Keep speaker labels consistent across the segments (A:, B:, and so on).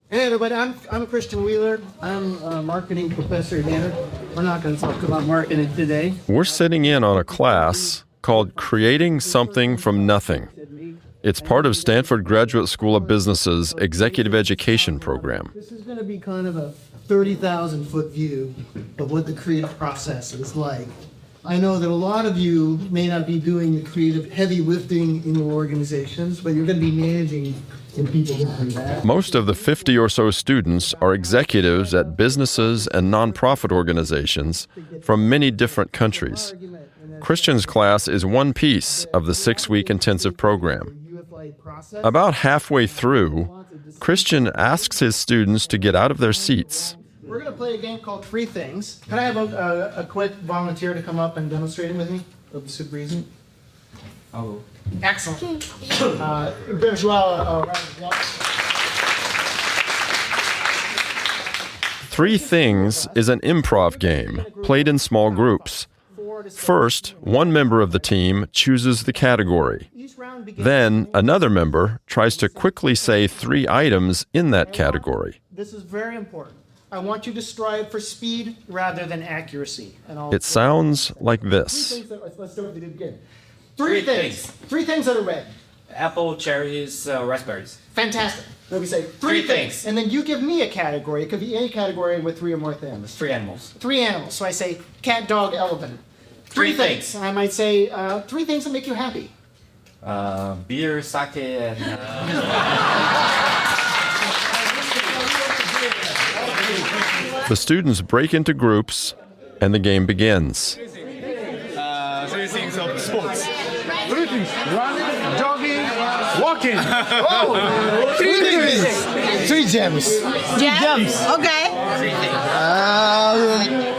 A: Hey everybody, I'm Christian Wheeler. I'm a marketing professor here. We're not going to talk about marketing today.
B: We're sitting in on a class called Creating Something from Nothing. It's part of Stanford Graduate School of Business's executive education program.
A: This is going to be kind of a 30,000-foot view of what the creative process is like. I know that a lot of you may not be doing the creative heavy lifting in your organizations, but you're going to be managing in people who do that.
B: Most of the 50 or so students are executives at businesses and nonprofit organizations from many different countries. Christian's class is one piece of the 6-week intensive program. About halfway through, Christian asks his students to get out of their seats.
A: We're going to play a game called Three Things. Can I have a quick volunteer to come up and demonstrate it with me? It'll be super easy. Oh. Excellent.
B: Three Things is an improv game played in small groups. First, one member of the team chooses the category. Then, another member tries to quickly say 3 items in that category.
A: This is very important. I want you to strive for speed rather than accuracy.
B: It sounds like this.
A: Let's start with the beginning. Three things. 3 things that are red.
C: Apple, cherries, raspberries.
A: Fantastic. Let me say
C: Three things.
A: And then you give me a category. It could be any category with 3 or more things.
C: 3 animals.
A: 3 animals. So I say cat, dog, elephant.
C: 3 things.
A: And I might say 3 things that make you happy.
C: Beer, sake, and...
B: The students break into groups, and the game begins.
D: 3 things of sports.
A: 3 things. Running, jogging,
D: Walking.
A: oh, 3 things. 3 gems.
E: Gems? Okay.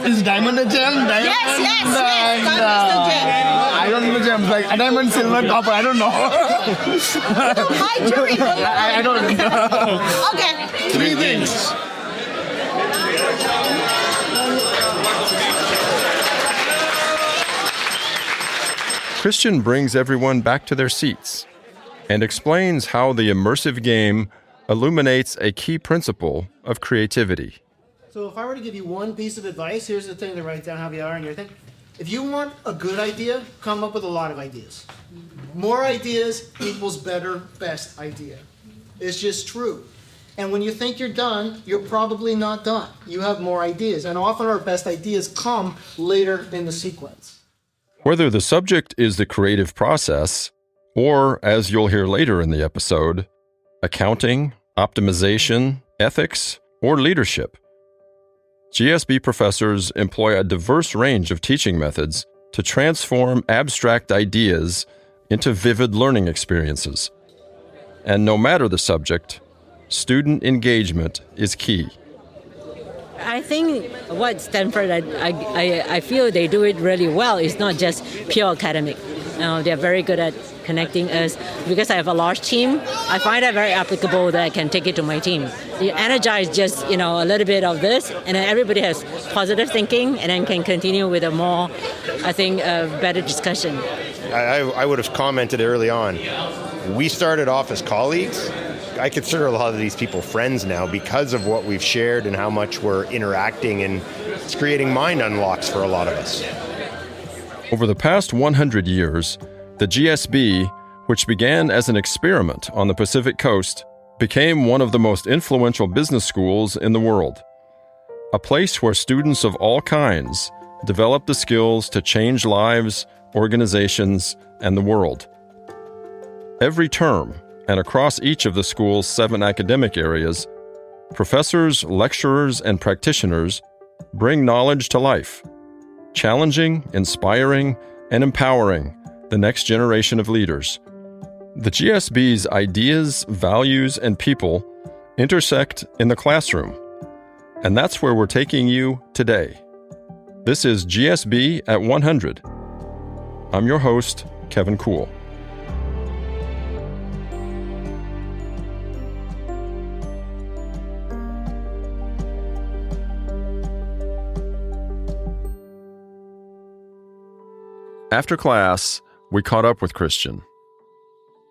D: Is diamond a gem? Diamond?
E: Yes. Diamond is the gem.
D: I don't know gems. Like diamond, silver, copper. I don't know.
E: Hi, Jury.
D: I don't know.
E: Okay.
D: 3 things.
B: Christian brings everyone back to their seats and explains how the immersive game illuminates a key principle of creativity.
A: So if I were to give you one piece of advice, here's the thing to write down how you are in your thing. If you want a good idea, come up with a lot of ideas. More ideas equals better, best idea. It's just true. And when you think you're done, you're probably not done. You have more ideas. And often our best ideas come later in the sequence.
B: Whether the subject is the creative process, or, as you'll hear later in the episode, accounting, optimization, ethics, or leadership, GSB professors employ a diverse range of teaching methods to transform abstract ideas into vivid learning experiences. And no matter the subject, student engagement is key.
F: I think what Stanford, I feel they do it really well. It's not just pure academic. They're very good at connecting us. Because I have a large team, I find that very applicable that I can take it to my team. You energize just, a little bit of this, and then everybody has positive thinking, and then can continue with a more, better discussion.
G: I would have commented early on. We started off as colleagues. I consider a lot of these people friends now because of what we've shared and how much we're interacting, and it's creating mind unlocks for a lot of us.
B: Over the past 100 years, the GSB, which began as an experiment on the Pacific Coast, became one of the most influential business schools in the world. A place where students of all kinds develop the skills to change lives, organizations, and the world. Every term, and across each of the school's 7 academic areas, professors, lecturers, and practitioners bring knowledge to life, challenging, inspiring, and empowering the next generation of leaders. The GSB's ideas, values, and people intersect in the classroom, and that's where we're taking you today. This is GSB at 100. I'm your host, Kevin Kuhl. After class, we caught up with Christian.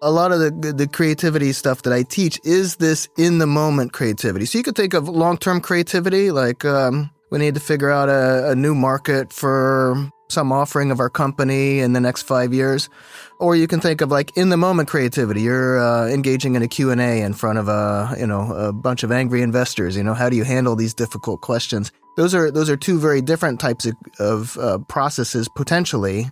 D: A lot of the creativity stuff that I teach is this in-the-moment creativity. So you could think of long-term creativity, like we need to figure out a new market for some offering of our company in the next 5 years. Or you can think of like in-the-moment creativity. You're engaging in a Q&A in front of a bunch of angry investors. How do you handle these difficult questions? Those are two very different types of processes potentially.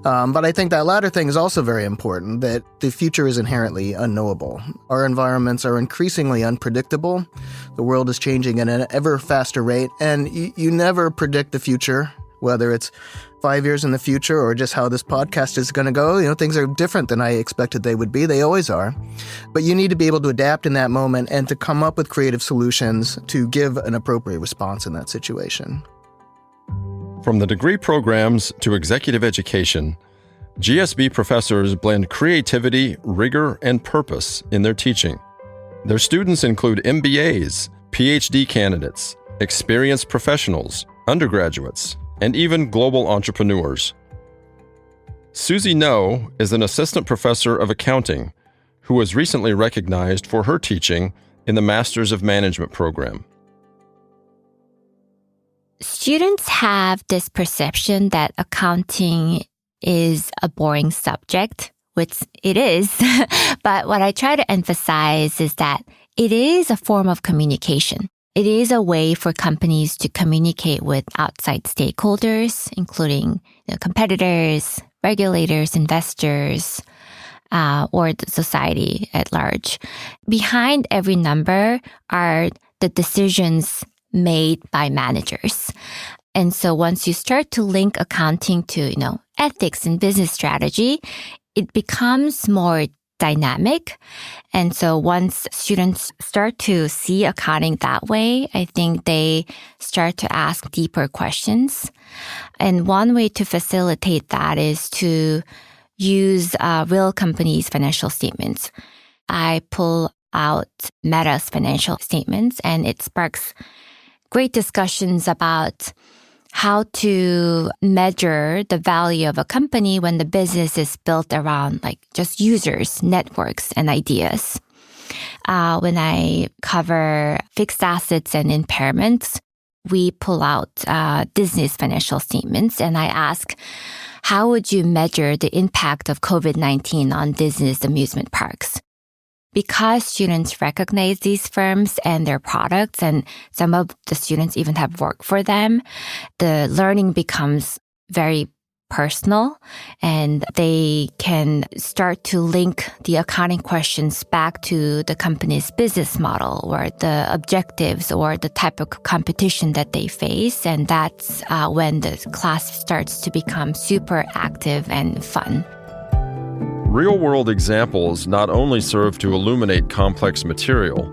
D: But I think that latter thing is also very important, that the future is inherently unknowable. Our environments are increasingly unpredictable. The world is changing at an ever faster rate, and you never predict the future, whether it's 5 years in the future or just how this podcast is going to go. Things are different than I expected they would be. They always are. But you need to be able to adapt in that moment and to come up with creative solutions to give an appropriate response in that situation.
B: From the degree programs to executive education, GSB professors blend creativity, rigor, and purpose in their teaching. Their students include MBAs, PhD candidates, experienced professionals, undergraduates, and even global entrepreneurs. Susie No is an assistant professor of accounting who was recently recognized for her teaching in the Masters of Management program.
H: Students have this perception that accounting is a boring subject, which it is. But what I try to emphasize is that it is a form of communication. It is a way for companies to communicate with outside stakeholders, including competitors, regulators, investors, or the society at large. Behind every number are the decisions made by managers. And so once you start to link accounting to, ethics and business strategy, it becomes more dynamic. And so once students start to see accounting that way, I think they start to ask deeper questions. And one way to facilitate that is to use real companies' financial statements. I pull out Meta's financial statements, and it sparks great discussions about how to measure the value of a company when the business is built around just users, networks, and ideas. When I cover fixed assets and impairments, we pull out Disney's financial statements, and I ask, how would you measure the impact of COVID-19 on Disney's amusement parks? Because students recognize these firms and their products, and some of the students even have worked for them, the learning becomes very personal, and they can start to link the accounting questions back to the company's business model or the objectives or the type of competition that they face. And that's when the class starts to become super active and fun.
B: Real-world examples not only serve to illuminate complex material,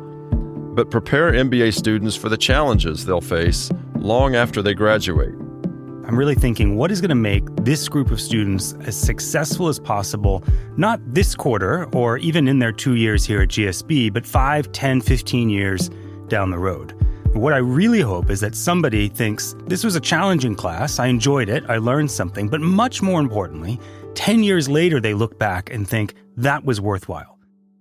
B: but prepare MBA students for the challenges they'll face long after they graduate.
I: I'm really thinking, what is going to make this group of students as successful as possible, not this quarter or even in their 2 years here at GSB, but 5, 10, 15 years down the road? What I really hope is that somebody thinks, this was a challenging class, I enjoyed it, I learned something, but much more importantly, 10 years later, they look back and think that was worthwhile.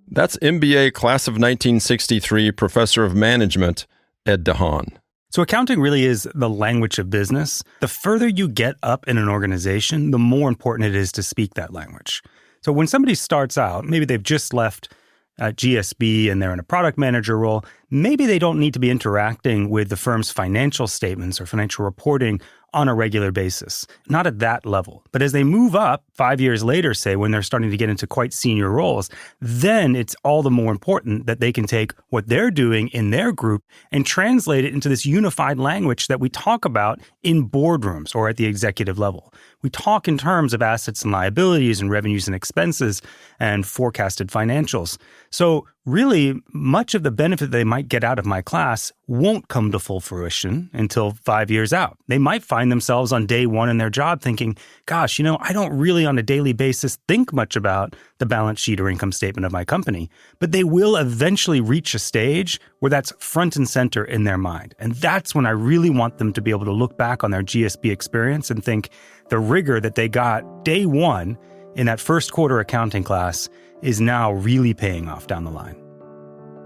B: That's MBA Class of 1963 Professor of Management, Ed DeHaan.
I: So accounting really is the language of business. The further you get up in an organization, the more important it is to speak that language. So when somebody starts out, maybe they've just left GSB and they're in a product manager role, maybe they don't need to be interacting with the firm's financial statements or financial reporting on a regular basis. Not at that level. But as they move up 5 years later, say, when they're starting to get into quite senior roles, then it's all the more important that they can take what they're doing in their group and translate it into this unified language that we talk about in boardrooms or at the executive level. We talk in terms of assets and liabilities and revenues and expenses and forecasted financials. So really, much of the benefit they might get out of my class won't come to full fruition until 5 years out. They might find themselves on day one in their job thinking, gosh, I don't really on a daily basis think much about the balance sheet or income statement of my company. But they will eventually reach a stage where that's front and center in their mind. And that's when I really want them to be able to look back on their GSB experience and think the rigor that they got day one in that first quarter accounting class is now really paying off down the line.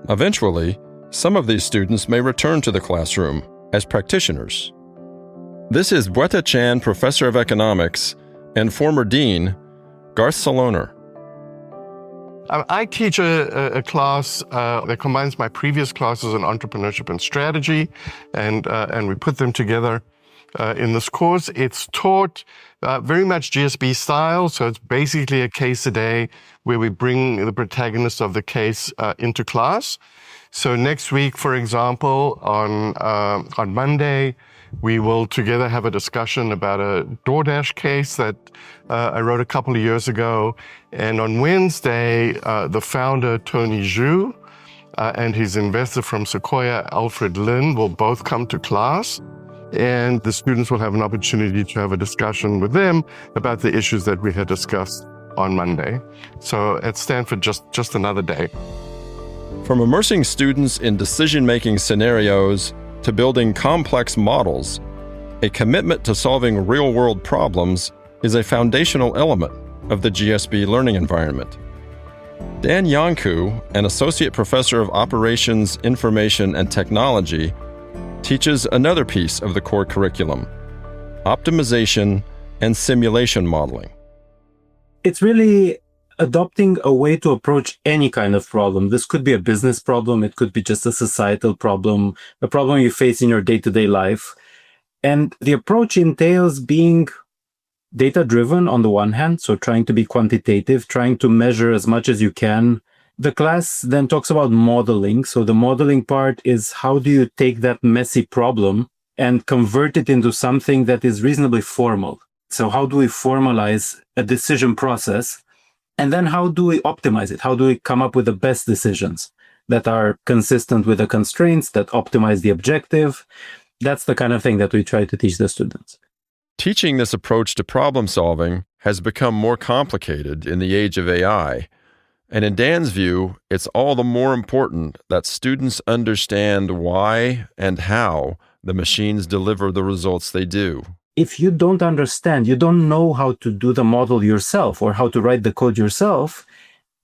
B: Eventually, some of these students may return to the classroom as practitioners. This is Bweta Chan, Professor of Economics, and former Dean, Garth Saloner.
J: I teach a class that combines my previous classes in entrepreneurship and strategy, and we put them together in this course. It's taught very much GSB style, so it's basically a case a day where we bring the protagonist of the case into class. So next week, for example, on Monday, we will together have a discussion about a DoorDash case that I wrote a couple of years ago. And on Wednesday, the founder, Tony Zhu, and his investor from Sequoia, Alfred Lin, will both come to class. And the students will have an opportunity to have a discussion with them about the issues that we had discussed on Monday. So at Stanford, just another day.
B: From immersing students in decision-making scenarios to building complex models, a commitment to solving real-world problems is a foundational element of the GSB learning environment. Dan Yanku, an associate professor of operations, information, and technology, teaches another piece of the core curriculum: optimization and simulation modeling.
K: It's really adopting a way to approach any kind of problem. This could be a business problem. It could be just a societal problem, a problem you face in your day-to-day life. And the approach entails being data-driven on the one hand, so trying to be quantitative, trying to measure as much as you can. The class then talks about modeling. So the modeling part is how do you take that messy problem and convert it into something that is reasonably formal? So how do we formalize a decision process? And then how do we optimize it? How do we come up with the best decisions that are consistent with the constraints, that optimize the objective? That's the kind of thing that we try to teach the students.
B: Teaching this approach to problem solving has become more complicated in the age of AI. And in Dan's view, it's all the more important that students understand why and how the machines deliver the results they do.
K: If you don't understand, you don't know how to do the model yourself or how to write the code yourself,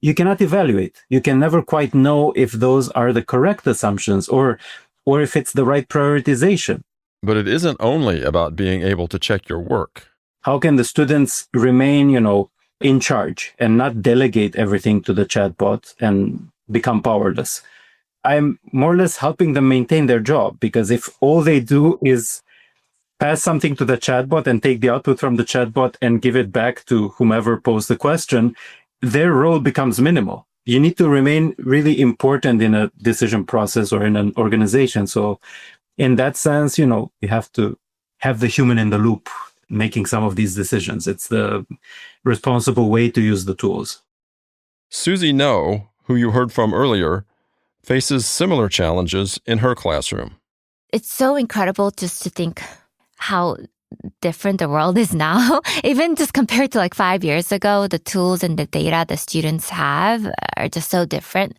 K: you cannot evaluate. You can never quite know if those are the correct assumptions or if it's the right prioritization.
B: But it isn't only about being able to check your work.
K: How can the students remain, in charge and not delegate everything to the chatbot and become powerless? I'm more or less helping them maintain their job, because if all they do is pass something to the chatbot and take the output from the chatbot and give it back to whomever posed the question, their role becomes minimal. You need to remain really important in a decision process or in an organization. So in that sense, you have to have the human in the loop making some of these decisions. It's the responsible way to use the tools.
B: Susie No, who you heard from earlier, faces similar challenges in her classroom.
H: It's so incredible just to think how different the world is now. Even just compared to 5 years ago, the tools and the data the students have are just so different.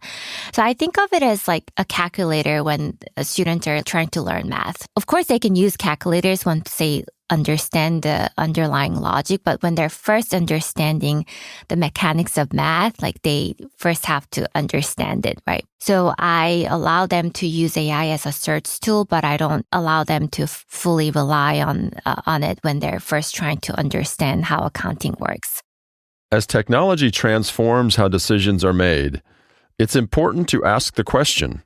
H: So I think of it as like a calculator when students are trying to learn math. Of course, they can use calculators once they understand the underlying logic, but when they're first understanding the mechanics of math, they first have to understand it, right? So I allow them to use AI as a search tool, but I don't allow them to fully rely on it when they're first trying to understand how accounting works.
B: As technology transforms how decisions are made, it's important to ask the question,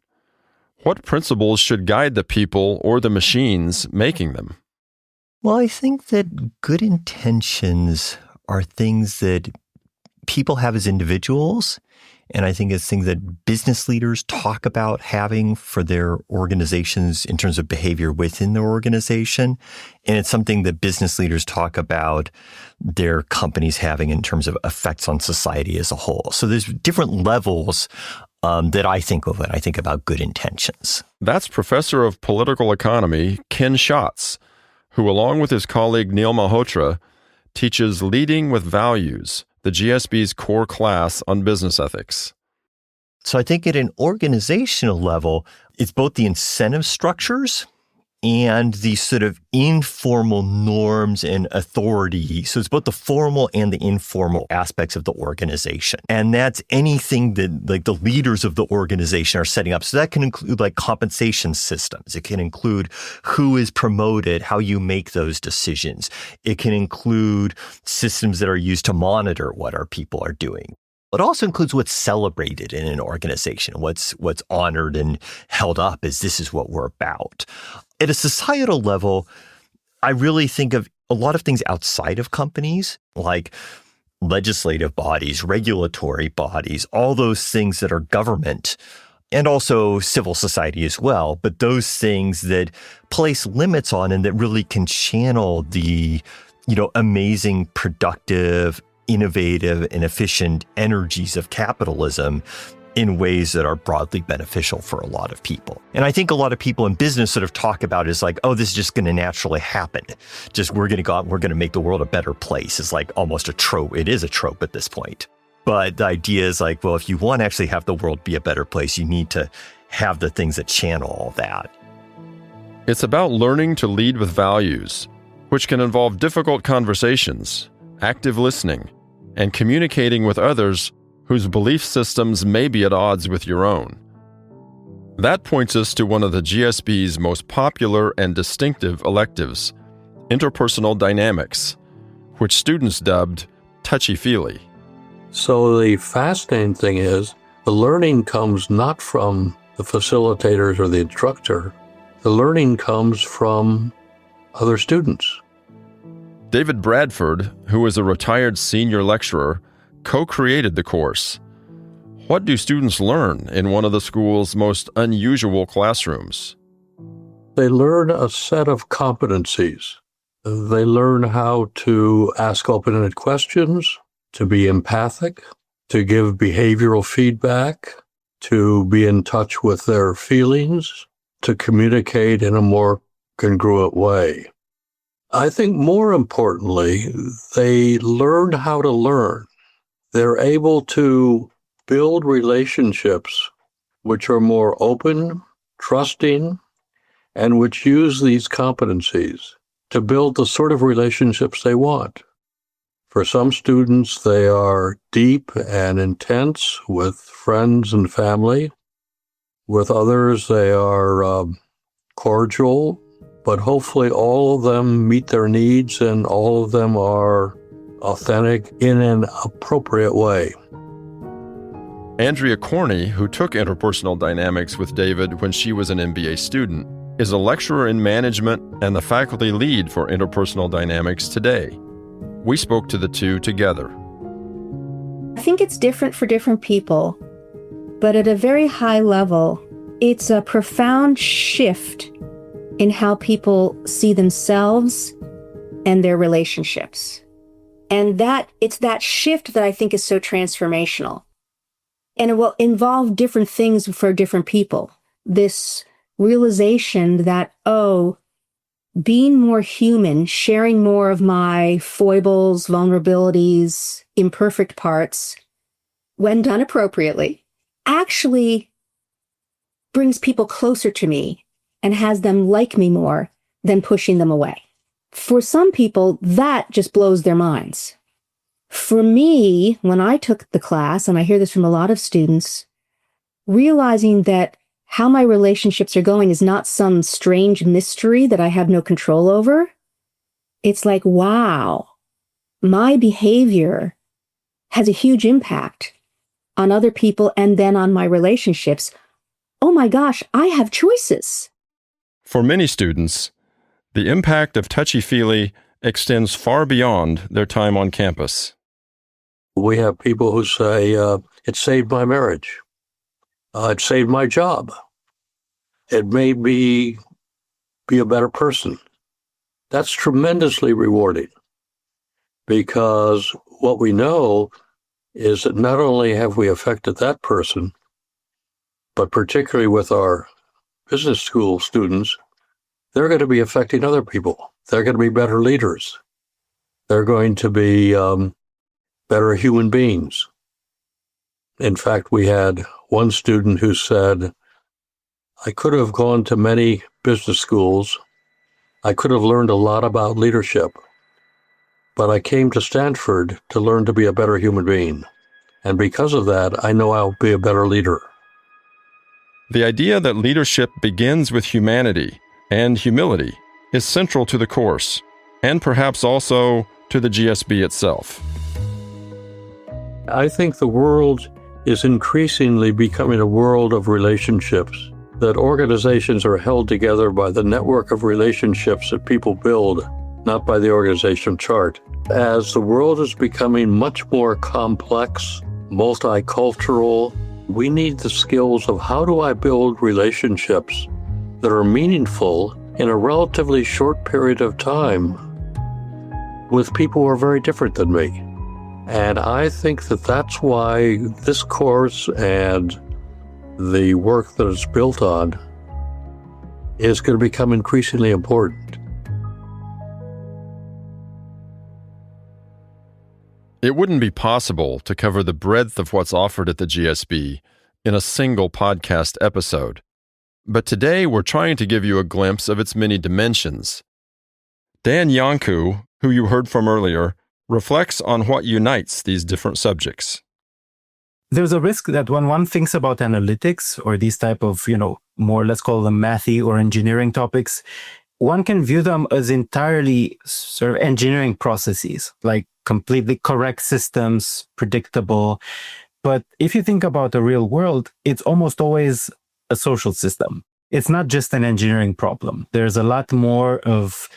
B: what principles should guide the people or the machines making them?
L: Well, I think that good intentions are things that people have as individuals, and I think it's things that business leaders talk about having for their organizations in terms of behavior within their organization. And it's something that business leaders talk about their companies having in terms of effects on society as a whole. So there's different levels that I think of when I think about good intentions.
B: That's Professor of Political Economy, Ken Schatz, who, along with his colleague Neil Malhotra, teaches Leading with Values, the GSB's core class on business ethics.
L: So I think at an organizational level, it's both the incentive structures and these sort of informal norms and authority. So it's both the formal and the informal aspects of the organization. And that's anything that like the leaders of the organization are setting up. So that can include like compensation systems. It can include who is promoted, how you make those decisions. It can include systems that are used to monitor what our people are doing. It also includes what's celebrated in an organization, what's honored and held up as this is what we're about. At a societal level, I really think of a lot of things outside of companies, like legislative bodies, regulatory bodies, all those things that are government, and also civil society as well. But those things that place limits on and that really can channel the, amazing, productive, innovative and efficient energies of capitalism in ways that are broadly beneficial for a lot of people. And I think a lot of people in business sort of talk about it as like, oh, this is just going to naturally happen. Just we're going to go out and we're going to make the world a better place. It's like almost a trope. It is a trope at this point. But the idea is like, well, if you want to actually have the world be a better place, you need to have the things that channel all that.
B: It's about learning to lead with values, which can involve difficult conversations, active listening, and communicating with others whose belief systems may be at odds with your own. That points us to one of the GSB's most popular and distinctive electives, Interpersonal Dynamics, which students dubbed touchy-feely.
M: So the fascinating thing is, the learning comes not from the facilitators or the instructor. The learning comes from other students.
B: David Bradford, who is a retired senior lecturer, co-created the course. What do students learn in one of the school's most unusual classrooms?
M: They learn a set of competencies. They learn how to ask open-ended questions, to be empathic, to give behavioral feedback, to be in touch with their feelings, to communicate in a more congruent way. I think more importantly, they learn how to learn. They're able to build relationships which are more open, trusting, and which use these competencies to build the sort of relationships they want. For some students, they are deep and intense with friends and family. With others, they are cordial, but hopefully all of them meet their needs and all of them are authentic in an appropriate way.
B: Andrea Corney, who took Interpersonal Dynamics with David when she was an MBA student, is a lecturer in management and the faculty lead for Interpersonal Dynamics today. We spoke to the two together.
N: I think it's different for different people, but at a very high level, it's a profound shift in how people see themselves and their relationships. And it's that shift that I think is so transformational. And it will involve different things for different people. This realization that, being more human, sharing more of my foibles, vulnerabilities, imperfect parts, when done appropriately, actually brings people closer to me and has them like me more than pushing them away. For some people, that just blows their minds. For me, when I took the class, and I hear this from a lot of students, realizing that how my relationships are going is not some strange mystery that I have no control over. It's like, wow, my behavior has a huge impact on other people and then on my relationships. Oh my gosh, I have choices.
B: For many students, the impact of touchy-feely extends far beyond their time on campus.
M: We have people who say, it saved my marriage. It saved my job. It made me be a better person. That's tremendously rewarding because what we know is that not only have we affected that person, but particularly with our business school students, they're going to be affecting other people. They're going to be better leaders. They're going to be better human beings. In fact, we had one student who said, I could have gone to many business schools I could have learned a lot about leadership, but I came to Stanford to learn to be a better human being. And because of that, I know I'll be a better leader.
B: The idea that leadership begins with humanity and humility is central to the course, and perhaps also to the GSB itself.
M: I think the world is increasingly becoming a world of relationships, that organizations are held together by the network of relationships that people build, not by the organization chart. As the world is becoming much more complex, multicultural, we need the skills of how do I build relationships that are meaningful in a relatively short period of time with people who are very different than me. And I think that that's why this course and the work that it's built on is going to become increasingly important.
B: It wouldn't be possible to cover the breadth of what's offered at the GSB in a single podcast episode. But today we're trying to give you a glimpse of its many dimensions. Dan Yanku, who you heard from earlier, reflects on what unites these different subjects.
K: There's a risk that when one thinks about analytics or these type of, more, let's call them mathy or engineering topics, one can view them as entirely sort of engineering processes, like completely correct systems, predictable. But if you think about the real world, it's almost always a social system. It's not just an engineering problem. There's a lot more of,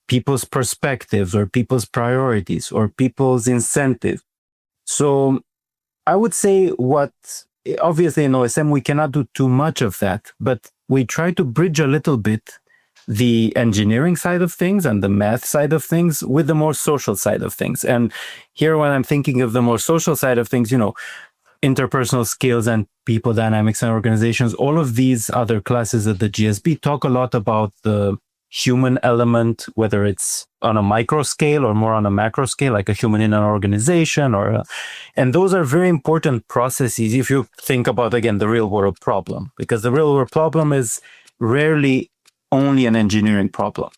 K: people's perspectives or people's priorities or people's incentives. So I would say obviously in OSM, we cannot do too much of that, but we try to bridge a little bit the engineering side of things and the math side of things with the more social side of things. And here, when I'm thinking of the more social side of things, interpersonal skills and people dynamics and organizations, all of these other classes at the GSB talk a lot about the human element, whether it's on a micro scale or more on a macro scale, like a human in an organization, and those are very important processes if you think about, again, the real world problem, because the real world problem is rarely only an engineering problem.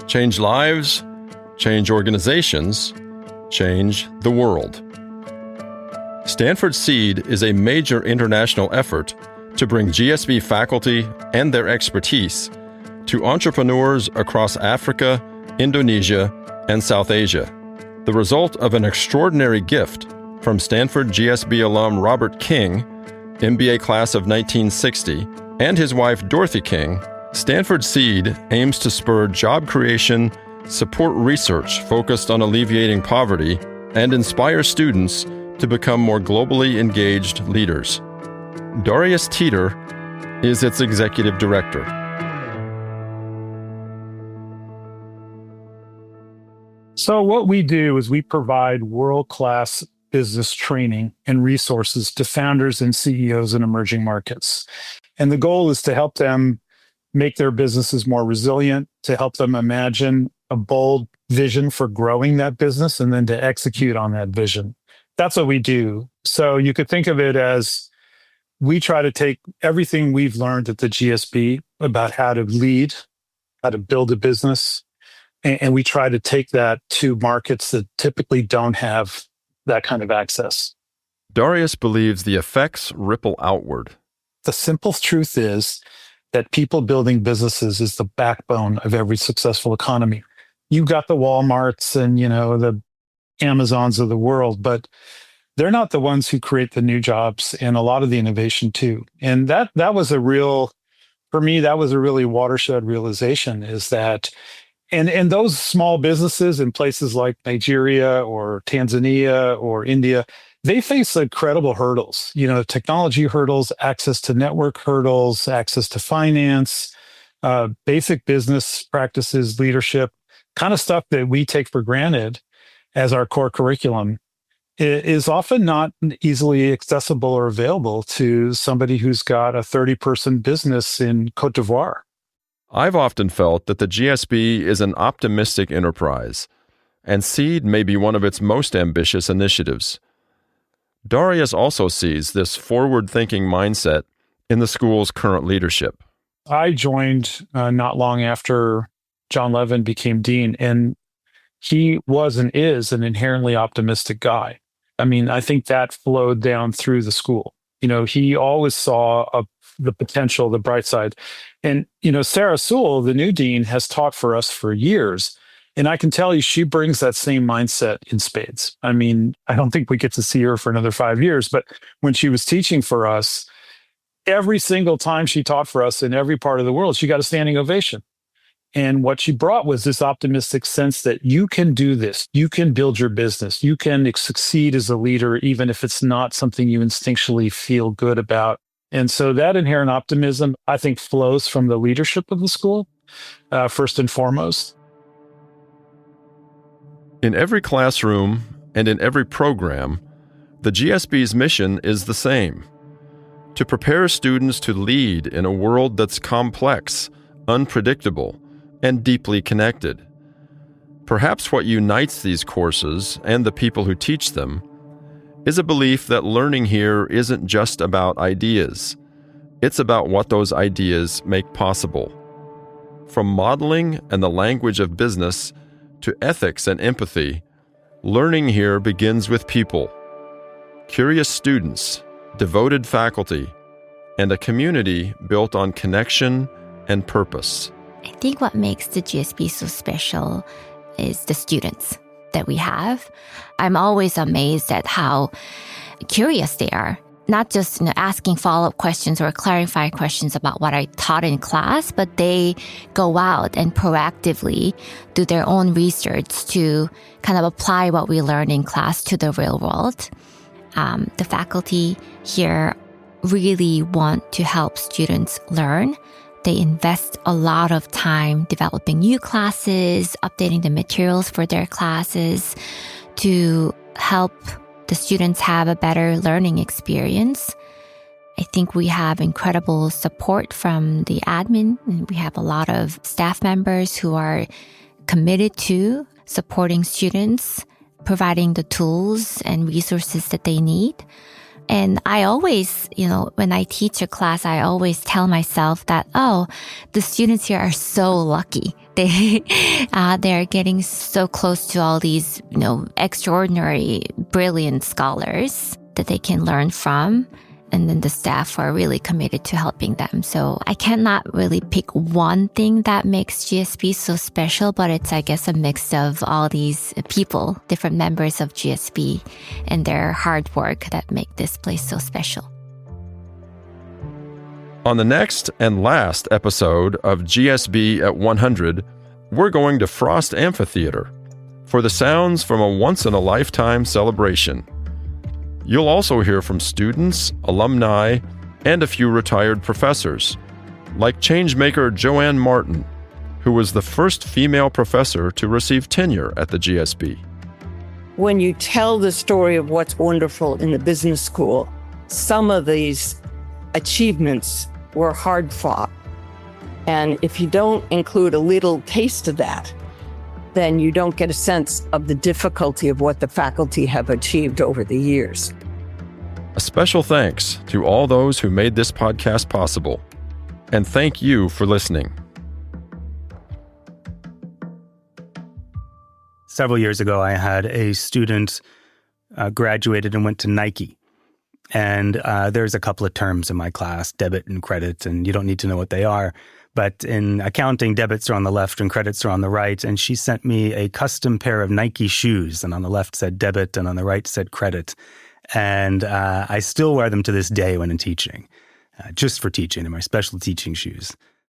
B: Change lives, change organizations, change the world. Stanford Seed is a major international effort to bring GSB faculty and their expertise to entrepreneurs across Africa, Indonesia, and South Asia. The result of an extraordinary gift from Stanford GSB alum Robert King, MBA class of 1960, and his wife Dorothy King, Stanford Seed aims to spur job creation, support research focused on alleviating poverty, and inspire students to become more globally engaged leaders. Darius Teeter is its executive director.
O: So what we do is we provide world-class business training and resources to founders and CEOs in emerging markets. And the goal is to help them make their businesses more resilient, to help them imagine a bold vision for growing that business, and then to execute on that vision. That's what we do. So you could think of it as we try to take everything we've learned at the GSB about how to lead, how to build a business, and we try to take that to markets that typically don't have that kind of access.
B: Darius believes the effects ripple outward.
O: The simple truth is that people building businesses is the backbone of every successful economy. You've got the Walmarts and, the Amazons of the world, but they're not the ones who create the new jobs and a lot of the innovation too. And that was for me, that was a really watershed realization, is that, and those small businesses in places like Nigeria or Tanzania or India, they face incredible hurdles, technology hurdles, access to network hurdles, access to finance, basic business practices, leadership, kind of stuff that we take for granted as our core curriculum is often not easily accessible or available to somebody who's got a 30-person business in Cote d'Ivoire.
B: I've often felt that the GSB is an optimistic enterprise, and Seed may be one of its most ambitious initiatives. Darius also sees this forward-thinking mindset in the school's current leadership.
O: I joined not long after John Levin became dean, and he was and is an inherently optimistic guy. I mean, I think that flowed down through the school. He always saw the potential, the bright side. And, Sarah Sewell, the new dean, has taught for us for years. And I can tell you, she brings that same mindset in spades. I mean, I don't think we get to see her for another 5 years, but when she was teaching for us, every single time she taught for us in every part of the world, she got a standing ovation. And what she brought was this optimistic sense that you can do this, you can build your business, you can succeed as a leader, even if it's not something you instinctually feel good about. And so that inherent optimism, I think, flows from the leadership of the school, first and foremost.
B: In every classroom and in every program, the GSB's mission is the same: to prepare students to lead in a world that's complex, unpredictable, and deeply connected. Perhaps what unites these courses and the people who teach them is a belief that learning here isn't just about ideas. It's about what those ideas make possible. From modeling and the language of business to ethics and empathy, learning here begins with people. Curious students, devoted faculty, and a community built on connection and purpose.
H: I think what makes the GSB so special is the students that we have. I'm always amazed at how curious they are. Not just asking follow-up questions or clarifying questions about what I taught in class, but they go out and proactively do their own research to kind of apply what we learned in class to the real world. The faculty here really want to help students learn. They invest a lot of time developing new classes, updating the materials for their classes to help the students have a better learning experience. I think we have incredible support from the admin, and we have a lot of staff members who are committed to supporting students, providing the tools and resources that they need. And I always, when I teach a class, I always tell myself that, the students here are so lucky. They're getting so close to all these, extraordinary, brilliant scholars that they can learn from. And then the staff are really committed to helping them. So I cannot really pick one thing that makes GSB so special, but it's, I guess, a mix of all these people, different members of GSB, and their hard work that make this place so special.
B: On the next and last episode of GSB at 100, we're going to Frost Amphitheater for the sounds from a once-in-a-lifetime celebration. You'll also hear from students, alumni, and a few retired professors, like changemaker Joanne Martin, who was the first female professor to receive tenure at the GSB.
P: When you tell the story of what's wonderful in the business school, some of these achievements were hard fought. And if you don't include a little taste of that, then you don't get a sense of the difficulty of what the faculty have achieved over the years.
B: A special thanks to all those who made this podcast possible. And thank you for listening.
I: Several years ago, I had a student graduated and went to Nike. And there's a couple of terms in my class, debit and credit, and you don't need to know what they are. But in accounting, debits are on the left and credits are on the right. And she sent me a custom pair of Nike shoes. And on the left said debit and on the right said credit. And I still wear them to this day when I'm teaching, just for teaching. They're my special teaching shoes.